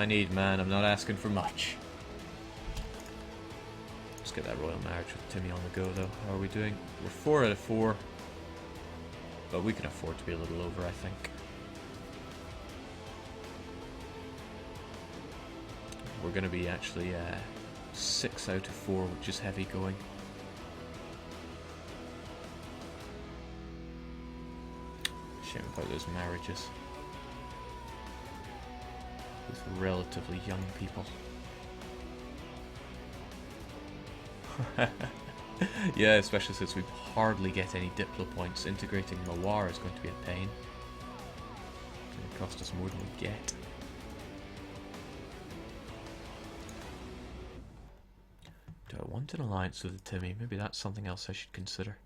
I need, man. I'm not asking for much. Let's get that royal marriage with Timmy on the go, though. How are we doing? We're 4 out of 4. But we can afford to be a little over, I think. We're going to be actually 6 out of 4, which is heavy going. Shame about those marriages with relatively young people. Yeah, especially since we hardly get any Diplo points. Integrating Mawar is going to be a pain. It's going to cost us more than we get. Do I want an alliance with the Timmy? Maybe that's something else I should consider.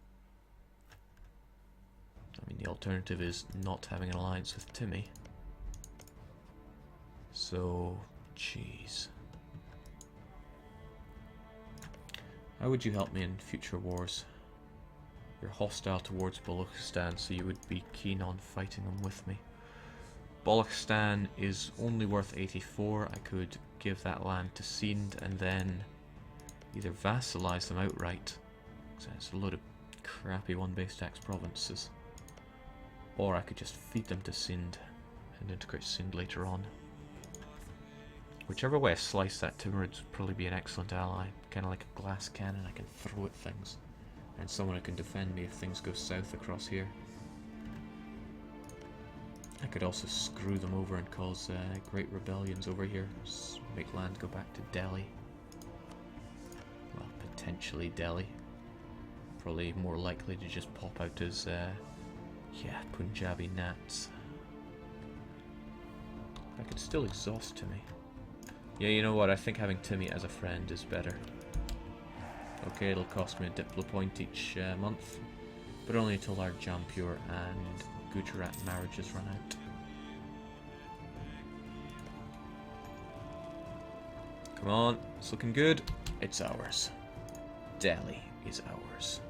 I mean, the alternative is not having an alliance with Timmy. So, jeez. How would you help me in future wars? You're hostile towards Balochistan, so you would be keen on fighting them with me. Balochistan is only worth 84. I could give that land to Sind and then either vassalize them outright, because it's a load of crappy one-base tax provinces, or I could just feed them to Sind and integrate Sind later on. Whichever way I slice that, Timur would probably be an excellent ally. Kind of like a glass cannon I can throw at things. And someone who can defend me if things go south across here. I could also screw them over and cause great rebellions over here. Just make land go back to Delhi. Well, potentially Delhi. Probably more likely to just pop out as, yeah, Punjabi Nats. I could still exhaust Timmy. Yeah, you know what? I think having Timmy as a friend is better. Okay, it'll cost me a Diplo point each month, but only until our Jampur and Gujarat marriages run out. Come on, it's looking good. It's ours. Delhi is ours.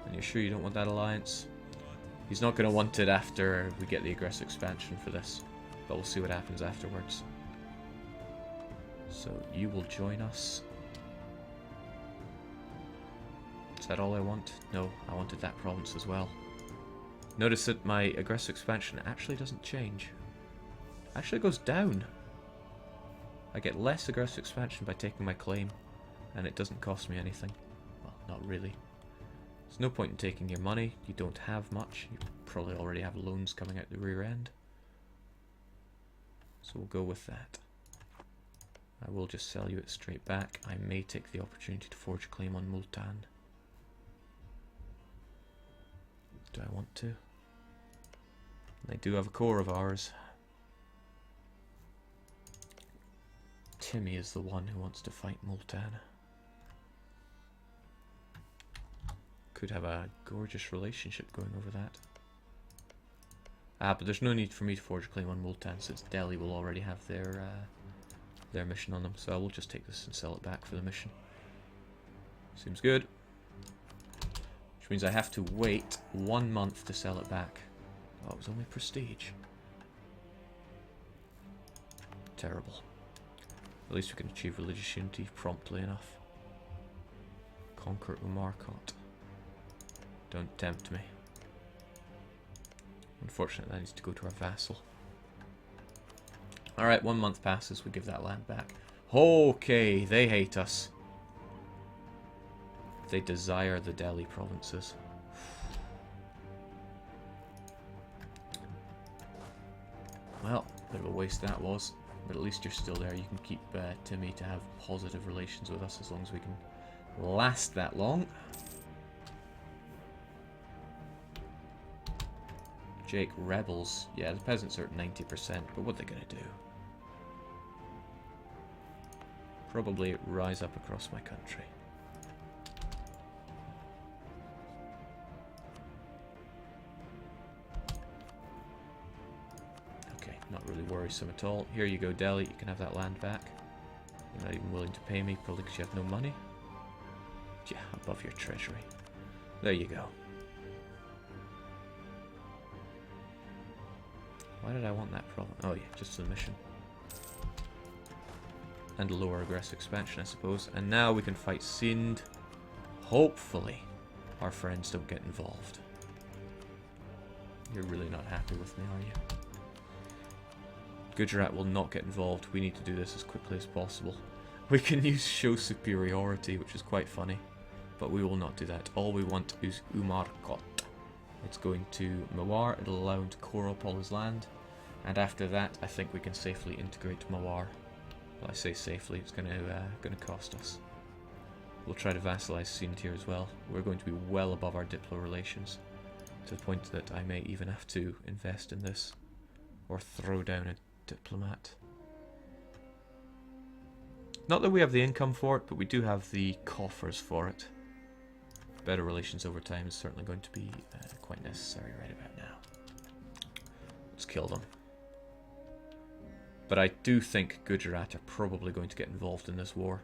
And you're sure you don't want that alliance? He's not going to want it after we get the aggressive expansion for this, but we'll see what happens afterwards. So you will join us. Is that all I want? No, I wanted that province as well. Notice that my aggressive expansion actually doesn't change. Actually goes down. I get less aggressive expansion by taking my claim, and it doesn't cost me anything. Well, not really. There's no point in taking your money. You don't have much. You probably already have loans coming out the rear end. So we'll go with that. I will just sell you it straight back. I may take the opportunity to forge a claim on Multan. Do I want to? They do have a core of ours. Timmy is the one who wants to fight Multan. Could have a gorgeous relationship going over that. But there's no need for me to forge a claim on Multan since Delhi will already have their mission on them, so I will just take this and sell it back for the mission. Seems good. Which means I have to wait 1 month to sell it back. Oh, it was only prestige. Terrible. At least we can achieve religious unity promptly enough. Conquer Umarkot. Don't tempt me. Unfortunately, that needs to go to our vassal. Alright, 1 month passes, we give that land back. Okay, they hate us. They desire the Delhi provinces. Well, bit of a waste that was. But at least you're still there. You can keep Timmy to have positive relations with us as long as we can last that long. Jake, rebels. Yeah, the peasants are at 90%, but what are they going to do? Probably rise up across my country. Okay, not really worrisome at all. Here you go, Delhi. You can have that land back. You're not even willing to pay me, probably because you have no money. Yeah, above your treasury. There you go. Why did I want that problem? Oh yeah, just the mission. and lower aggressive expansion, I suppose. And now we can fight Sind. Hopefully, our friends don't get involved. You're really not happy with me, are you? Gujarat will not get involved. We need to do this as quickly as possible. We can use show superiority, which is quite funny, but we will not do that. All we want is Umarkot. It's going to Mawar. It'll allow him to core up all his land, and after that, I think we can safely integrate Mawar. Well, I say safely. It's going to cost us. We'll try to vassalize Sind here as well. We're going to be well above our diplo relations, to the point that I may even have to invest in this, or throw down a diplomat. Not that we have the income for it, but we do have the coffers for it. Better relations over time is certainly going to be quite necessary right about now. Let's kill them. But I do think Gujarat are probably going to get involved in this war.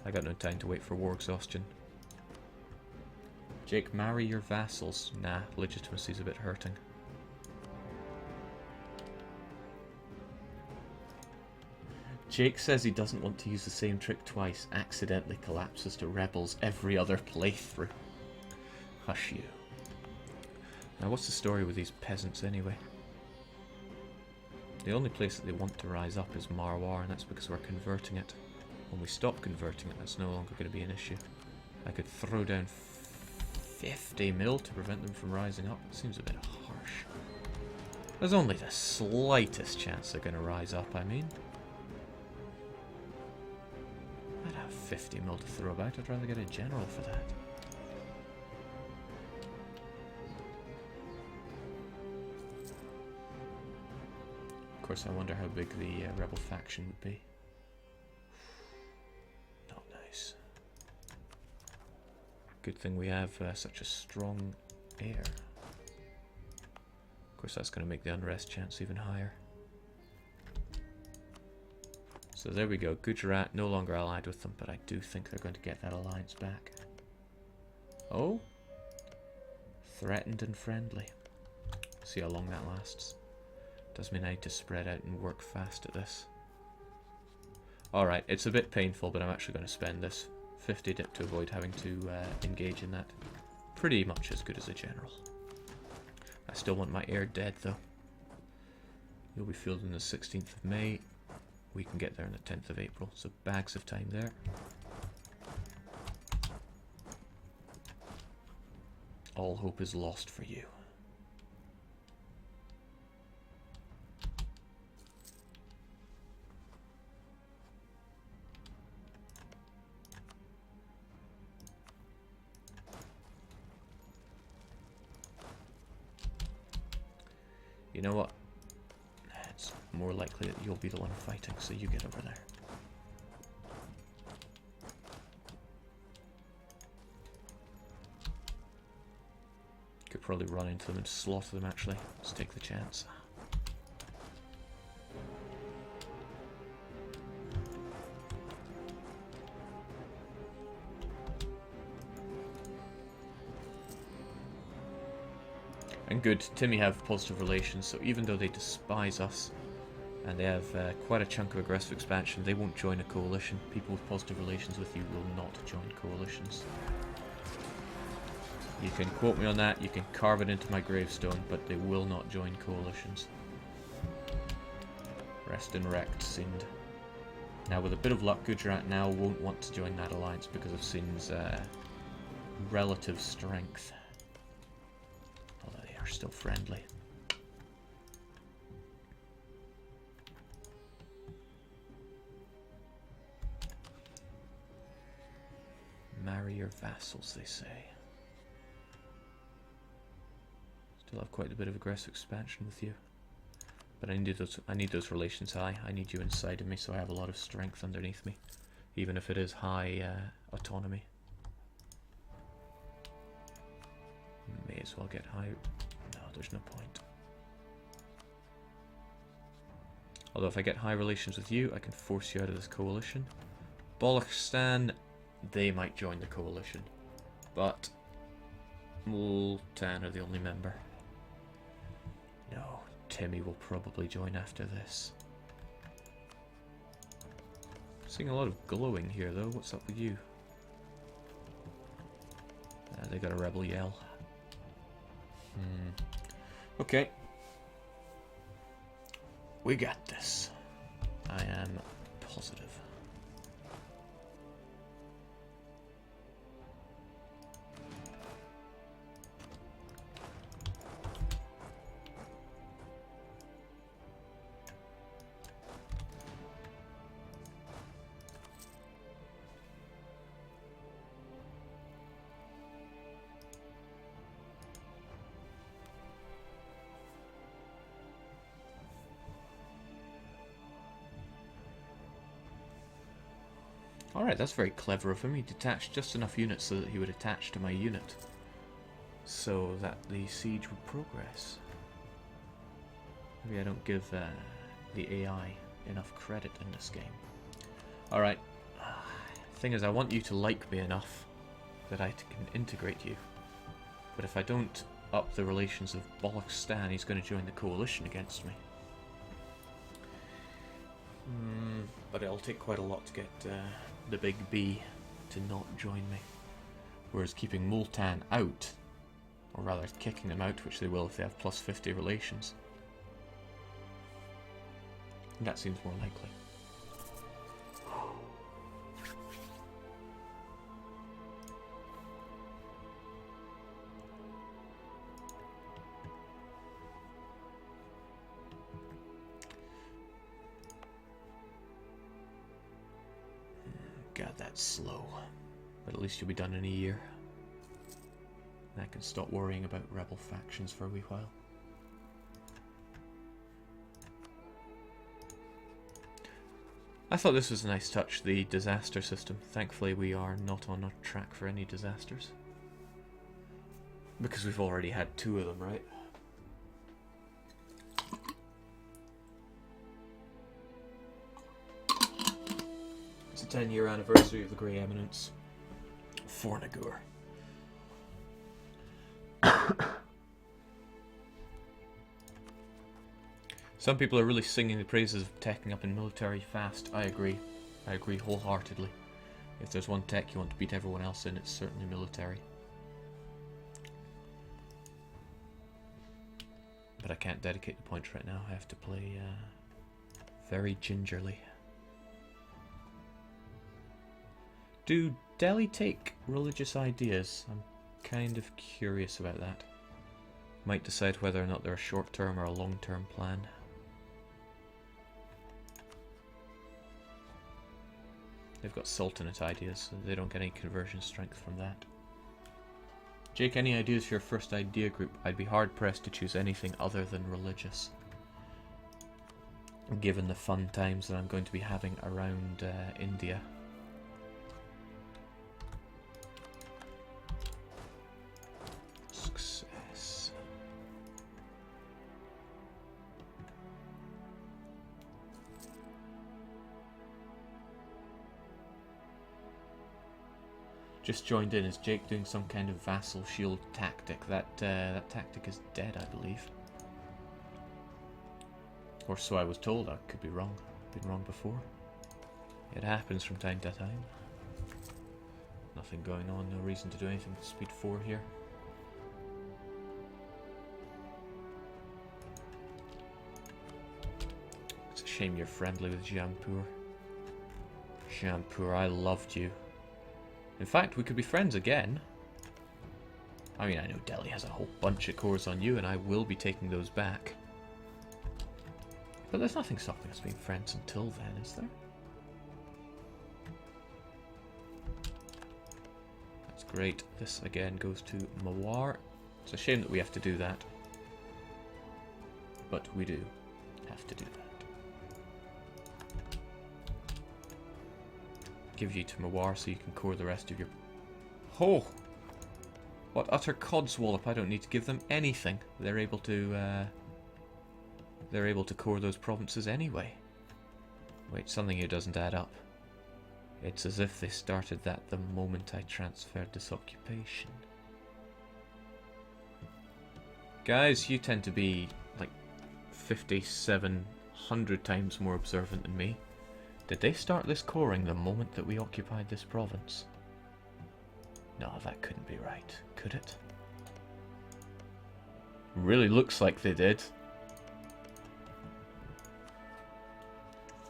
I got no time to wait for war exhaustion. Jake, marry your vassals. Nah, legitimacy's a bit hurting. Jake says he doesn't want to use the same trick twice. Accidentally collapses to rebels every other playthrough. Hush you. Now what's the story with these peasants anyway? The only place that they want to rise up is Marwar, and that's because we're converting it. When we stop converting it, that's no longer going to be an issue. I could throw down 50 mil to prevent them from rising up. It seems a bit harsh. There's only the slightest chance they're going to rise up, I mean. I'd have 50 mil to throw about. I'd rather get a general for that. Of course, I wonder how big the rebel faction would be. Not nice. Good thing we have such a strong heir. Of course, that's going to make the unrest chance even higher. So there we go. Gujarat no longer allied with them, but I do think they're going to get that alliance back. Oh? Threatened and friendly. See how long that lasts. Does mean I need to spread out and work fast at this. Alright, it's a bit painful, but I'm actually going to spend this 50 dip to avoid having to engage in that. Pretty much as good as a general. I still want my heir dead, though. You'll be fielded on the 16th of May. We can get there on the 10th of April, so bags of time there. All hope is lost for you. You know what? It's more likely that you'll be the one fighting, so you get over there. Could probably run into them and slaughter them, actually. Let's take the chance. And good, Timmy have positive relations, so even though they despise us, and they have quite a chunk of aggressive expansion, they won't join a coalition. People with positive relations with you will not join coalitions. You can quote me on that, you can carve it into my gravestone, but they will not join coalitions. Rest in wrecked, Sind. Now with a bit of luck, Gujarat now won't want to join that alliance because of Sind's relative strength. Although they are still friendly. Marry your vassals, they say. Still have quite a bit of aggressive expansion with you. But I need those relations high. I need you inside of me so I have a lot of strength underneath me. Even if it is high autonomy. May as well get high. No, there's no point. Although if I get high relations with you, I can force you out of this coalition. Balochistan, they might join the coalition. But Multan are the only member. No, Timmy will probably join after this. Seeing a lot of glowing here though. What's up with you? They got a rebel yell. Okay. We got this. I am positive. Alright, that's very clever of him. He detached just enough units so that he would attach to my unit, so that the siege would progress. Maybe I don't give the AI enough credit in this game. Alright. Thing is, I want you to like me enough that I can integrate you. But if I don't up the relations of Balochstan, he's going to join the coalition against me. But it'll take quite a lot to get the big B to not join me. Whereas keeping Multan out, or rather kicking them out, which they will if they have plus 50 relations, that seems more likely. God, that's slow. But at least you'll be done in a year. And I can stop worrying about rebel factions for a wee while. I thought this was a nice touch, the disaster system. Thankfully we are not on a track for any disasters. Because we've already had 2 of them, right? It's the 10-year anniversary of the Grey Eminence. Fornagur. Some people are really singing the praises of teching up in military fast. I agree. I agree wholeheartedly. If there's one tech you want to beat everyone else in, it's certainly military. But I can't dedicate the points right now. I have to play very gingerly. Do Delhi take religious ideas? I'm kind of curious about that. Might decide whether or not they're a short-term or a long-term plan. They've got Sultanate ideas, so they don't get any conversion strength from that. Jake, any ideas for your first idea group? I'd be hard-pressed to choose anything other than religious, given the fun times that I'm going to be having around India. Success. Just joined in. Is Jake doing some kind of vassal shield tactic? That tactic is dead, I believe. Or so I was told. I could be wrong. Been wrong before. It happens from time to time. Nothing going on. No reason to do anything with speed 4 here. It's a shame you're friendly with Jampur. Jampur, I loved you. In fact, we could be friends again. I mean, I know Delhi has a whole bunch of cores on you, and I will be taking those back. But there's nothing stopping us being friends until then, is there? That's great. This, again, goes to Mawar. It's a shame that we have to do that. But we do have to do that. Give you to Mawar so you can core the rest of your... Oh! What utter codswallop. I don't need to give them anything. They're able to core those provinces anyway. Wait, something here doesn't add up. It's as if they started that the moment I transferred this occupation. Guys, you tend to be like 5700 times more observant than me. Did they start this coring the moment that we occupied this province? No, that couldn't be right, could it? Really looks like they did.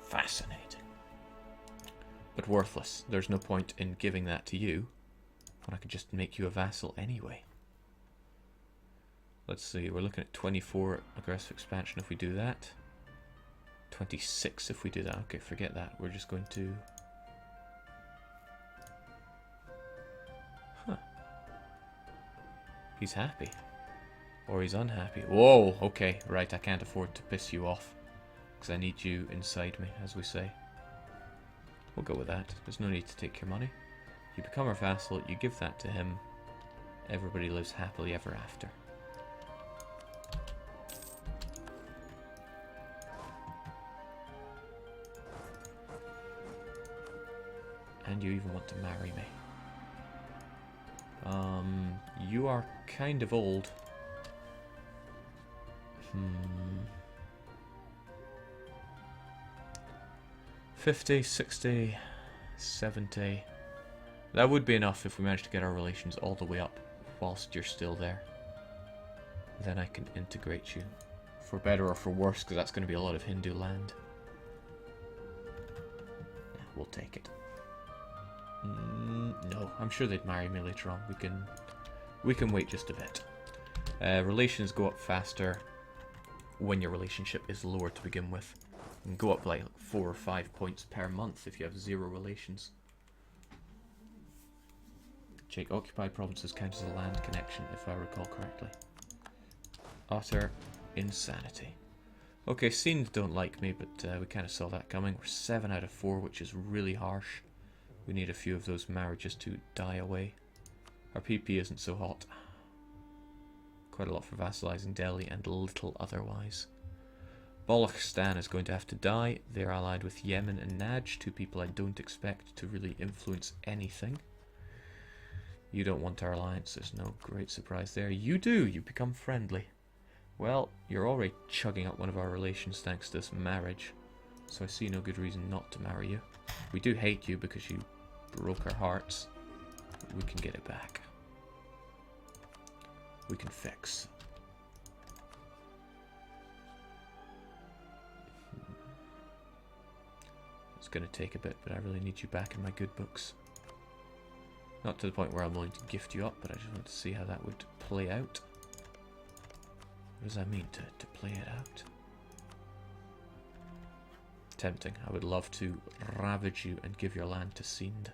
Fascinating. But worthless. There's no point in giving that to you when I could just make you a vassal anyway. Let's see, we're looking at 24 aggressive expansion if we do that. 26 if we do that. Okay, forget that. We're just going to... Huh. He's happy. Or he's unhappy. Whoa, okay, right, I can't afford to piss you off. Because I need you inside me, as we say. We'll go with that. There's no need to take your money. You become our vassal, you give that to him. Everybody lives happily ever after. And you even want to marry me. You are kind of old. 50, 60, 70. That would be enough if we managed to get our relations all the way up whilst you're still there. Then I can integrate you. For better or for worse, because that's going to be a lot of Hindu land. Yeah, we'll take it. No, I'm sure they'd marry me later on. We can wait just a bit. Relations go up faster when your relationship is lower to begin with. And go up like 4 or 5 points per month if you have 0 relations. Check occupied provinces count as a land connection if I recall correctly. Utter insanity. Okay, scenes don't like me, but we kind of saw that coming. We're 7 out of 4, which is really harsh. We need a few of those marriages to die away. Our PP isn't so hot. Quite a lot for vassalizing Delhi and little otherwise. Balochistan is going to have to die. They're allied with Yemen and Najd, 2 people I don't expect to really influence anything. You don't want our alliance, there's no great surprise there. You do, you become friendly. Well, you're already chugging up one of our relations thanks to this marriage, so I see no good reason not to marry you. We do hate you because you broke our hearts. We can get it back. We can fix. It's going to take a bit, but I really need you back in my good books. Not to the point where I'm willing to gift you up, but I just want to see how that would play out. What does that mean, to play it out? Tempting. I would love to ravage you and give your land to Sind.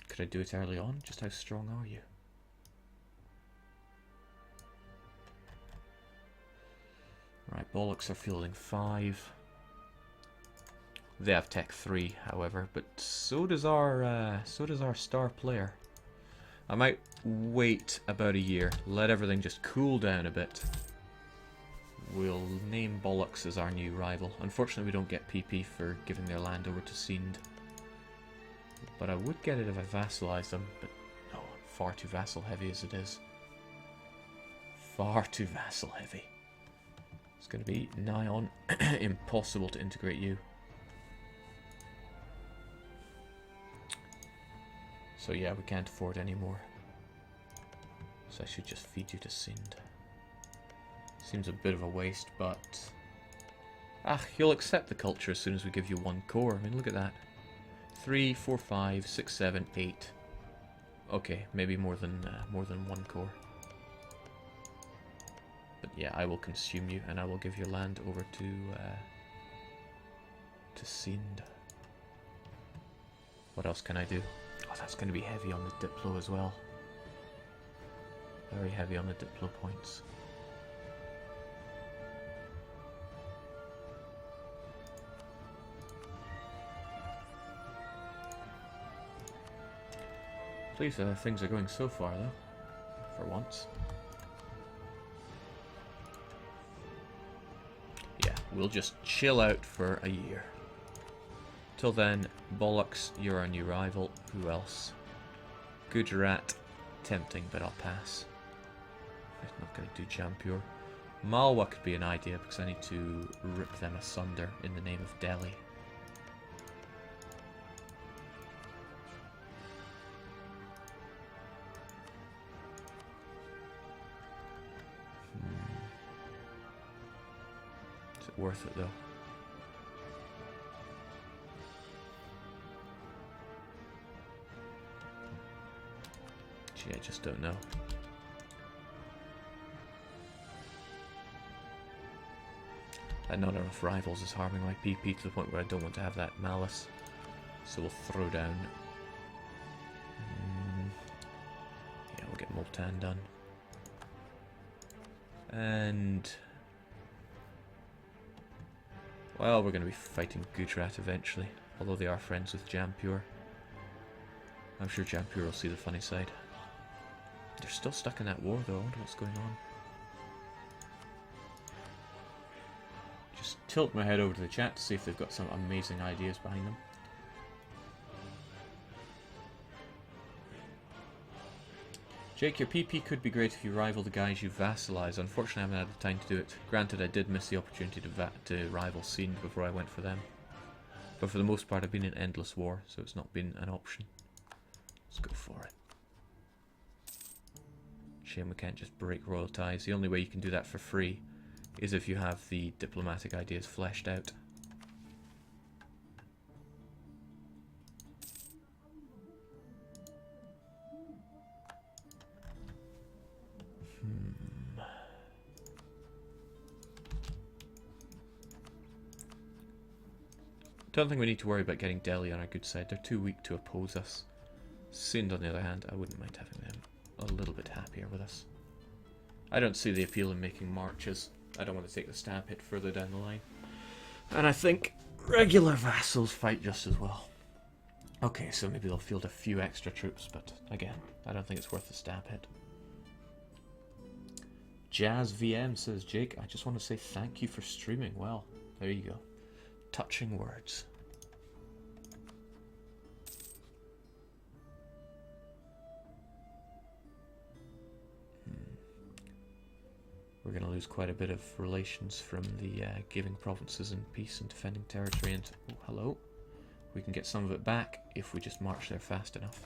Could I do it early on? Just how strong are you? Right, Bollocks are fielding 5. They have Tech 3, however, but so does our star player. I might wait about a year, let everything just cool down a bit. We'll name Bollocks as our new rival. Unfortunately, we don't get PP for giving their land over to Sind. But I would get it if I vassalized them, but no, far too vassal heavy as it is. Far too vassal heavy. It's going to be nigh on impossible to integrate you. So yeah, we can't afford any more. So I should just feed you to Sind. Seems a bit of a waste, but... you'll accept the culture as soon as we give you 1 core. I mean, look at that. 3, 4, 5, 6, 7, 8. Okay, maybe more than 1 core. But yeah, I will consume you, and I will give your land over to Sind. What else can I do? Oh, that's going to be heavy on the Diplo as well. Very heavy on the Diplo points. Please, things are going so far though, for once. Yeah, we'll just chill out for a year. Till then, Bollocks, you're our new rival. Who else? Gujarat, tempting, but I'll pass. I'm not going to do Jampur. Malwa could be an idea because I need to rip them asunder in the name of Delhi. Is it worth it though? Gee, I just don't know. And not enough rivals is harming my PP to the point where I don't want to have that malice. So we'll throw down. Yeah, we'll get Multan done. And well, we're going to be fighting Gujarat eventually, although they are friends with Jampur. I'm sure Jampur will see the funny side. They're still stuck in that war though. I wonder what's going on. Just tilt my head over to the chat to see if they've got some amazing ideas behind them. Jake, your PP could be great if you rival the guys you vassalize. Unfortunately, I haven't had the time to do it. Granted, I did miss the opportunity to rival Sind before I went for them. But for the most part, I've been in endless war, so it's not been an option. Let's go for it. Shame we can't just break royal ties. The only way you can do that for free is if you have the diplomatic ideas fleshed out. Don't think we need to worry about getting Delhi on our good side. They're too weak to oppose us. Sind, on the other hand, I wouldn't mind having them a little bit happier with us. I don't see the appeal in making marches. I don't want to take the stab hit further down the line. And I think regular vassals fight just as well. Okay, so maybe they'll field a few extra troops, but again, I don't think it's worth the stab hit. Jazz VM says, Jake, I just want to say thank you for streaming. Well, there you go. Touching words. We're going to lose quite a bit of relations from the giving provinces in peace and defending territory. And oh, hello, we can get some of it back if we just march there fast enough.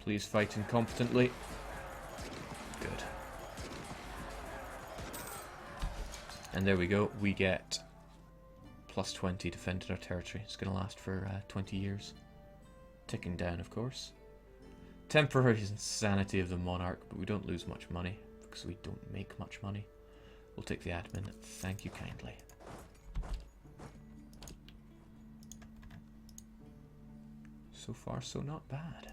Please fight incompetently. Good. And there we go, we get plus 20 defended our territory. It's going to last for 20 years. Ticking down, of course. Temporary insanity of the monarch, but we don't lose much money because we don't make much money. We'll take the admin. Thank you kindly. So far, so not bad.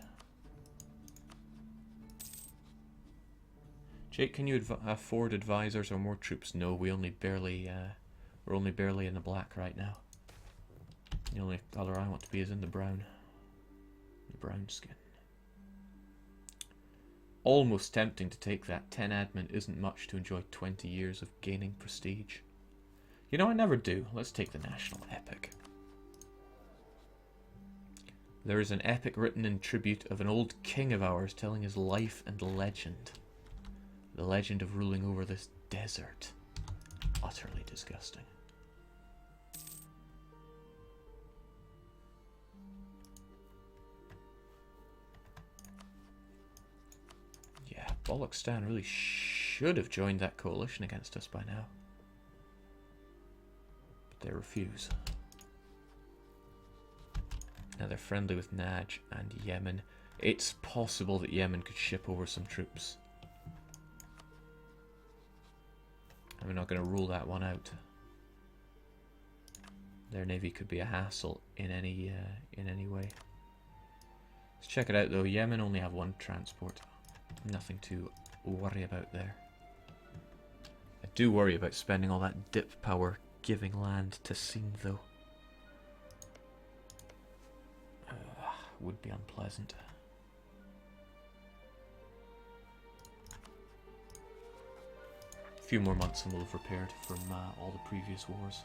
Jake, can you afford advisors or more troops? No, we only barely, we're only barely in the black right now. The only color I want to be is in the brown. The brown skin. Almost tempting to take that. 10 admin isn't much to enjoy 20 years of gaining prestige. You know, I never do. Let's take the national epic. There is an epic written in tribute of an old king of ours telling his life and legend. The legend of ruling over this desert. Utterly disgusting. Yeah, Balochstan really should have joined that coalition against us by now. But they refuse. Now they're friendly with Naj and Yemen. It's possible that Yemen could ship over some troops. And we're not going to rule that one out. Their navy could be a hassle in any way. Let's check it out though. Yemen only have one transport. Nothing to worry about there. I do worry about spending all that dip power giving land to Sind though. Would be unpleasant. A few more months and we'll have repaired from all the previous wars.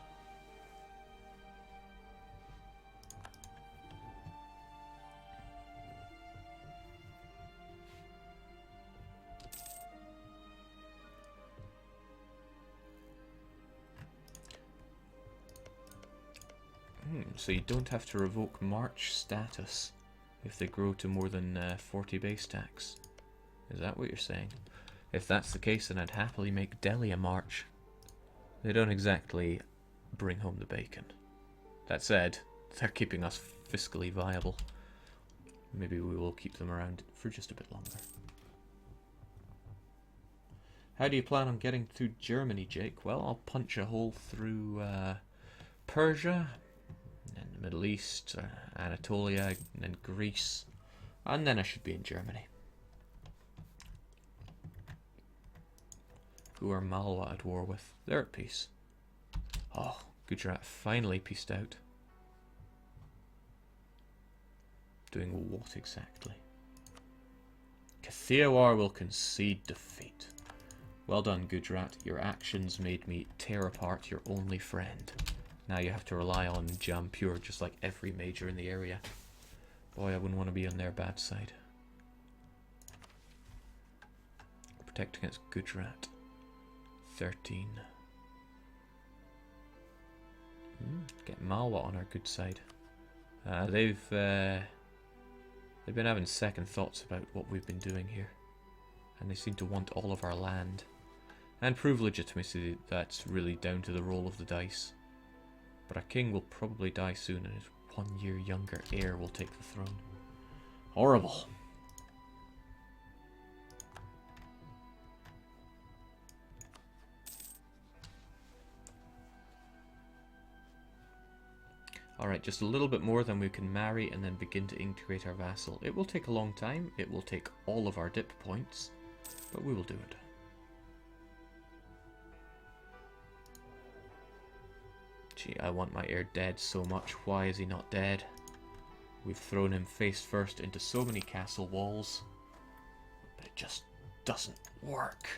So you don't have to revoke march status if they grow to more than 40 base tax. Is that what you're saying? If that's the case, then I'd happily make Delhi a march. They don't exactly bring home the bacon. That said, they're keeping us fiscally viable. Maybe we will keep them around for just a bit longer. How do you plan on getting through Germany, Jake? Well, I'll punch a hole through Persia, and the Middle East, Anatolia, and then Greece, and then I should be in Germany. Who are Malwa at war with? They're at peace. Oh, Gujarat finally peaced out. Doing what exactly? Kathiawar will concede defeat. Well done, Gujarat. Your actions made me tear apart your only friend. Now you have to rely on Jampur, just like every major in the area. Boy, I wouldn't want to be on their bad side. Protect against Gujarat. 13. Get Malwa on our good side. They've been having second thoughts about what we've been doing here, and they seem to want all of our land. And prove legitimacy, that's really down to the roll of the dice. But our king will probably die soon, and his 1 year younger heir will take the throne. Horrible. Alright, just a little bit more, then we can marry and then begin to integrate our vassal. It will take a long time, it will take all of our dip points, but we will do it. Gee, I want my heir dead so much. Why is he not dead? We've thrown him face first into so many castle walls, but it just doesn't work.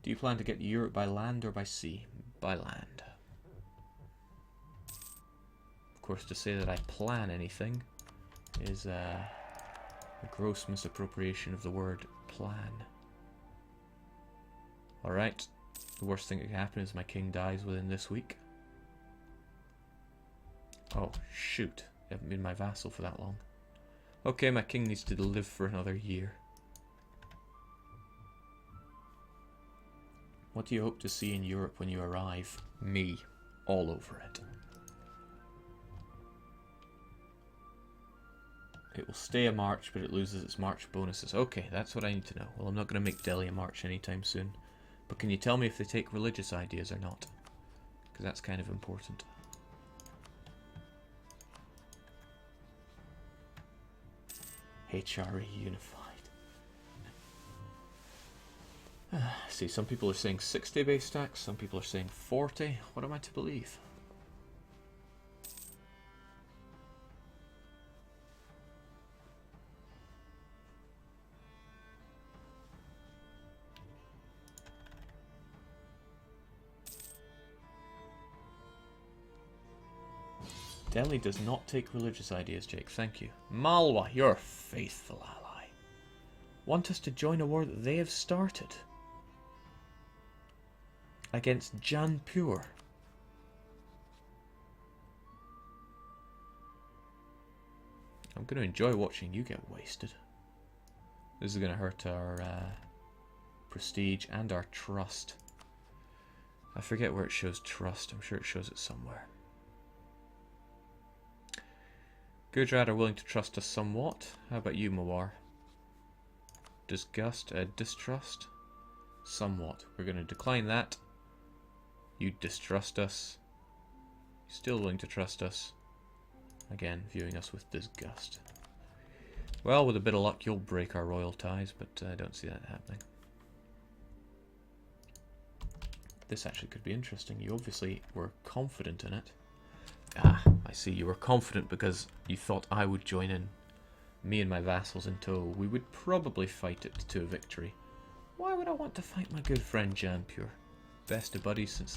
Do you plan to get to Europe by land or by sea? By land. Of course, to say that I plan anything is a gross misappropriation of the word plan. Alright, the worst thing that can happen is my king dies within this week. Oh, shoot. I haven't been my vassal for that long. Okay, my king needs to live for another year. What do you hope to see in Europe when you arrive? Me. All over it. It will stay a march, but it loses its march bonuses. Okay, that's what I need to know. Well, I'm not going to make Delhi a march anytime soon. But can you tell me if they take religious ideas or not? Because that's kind of important. HRE unified. See, some people are saying 60 base tax, some people are saying 40. What am I to believe? Delhi does not take religious ideas, Jake. Thank you. Malwa, your a faithful ally. Want us to join a war that they have started? Against Jampur. I'm going to enjoy watching you get wasted. This is going to hurt our prestige and our trust. I forget where it shows trust. I'm sure it shows it somewhere. Gujarat are willing to trust us somewhat. How about you, Mawar? Distrust? Somewhat. We're going to decline that. You distrust us. Still willing to trust us. Again, viewing us with disgust. Well, with a bit of luck, you'll break our royal ties, but I don't see that happening. This actually could be interesting. You obviously were confident in it. Ah, I see. You were confident because you thought I would join in. Me and my vassals in tow. We would probably fight it to a victory. Why would I want to fight my good friend Jampur? Best of buddies since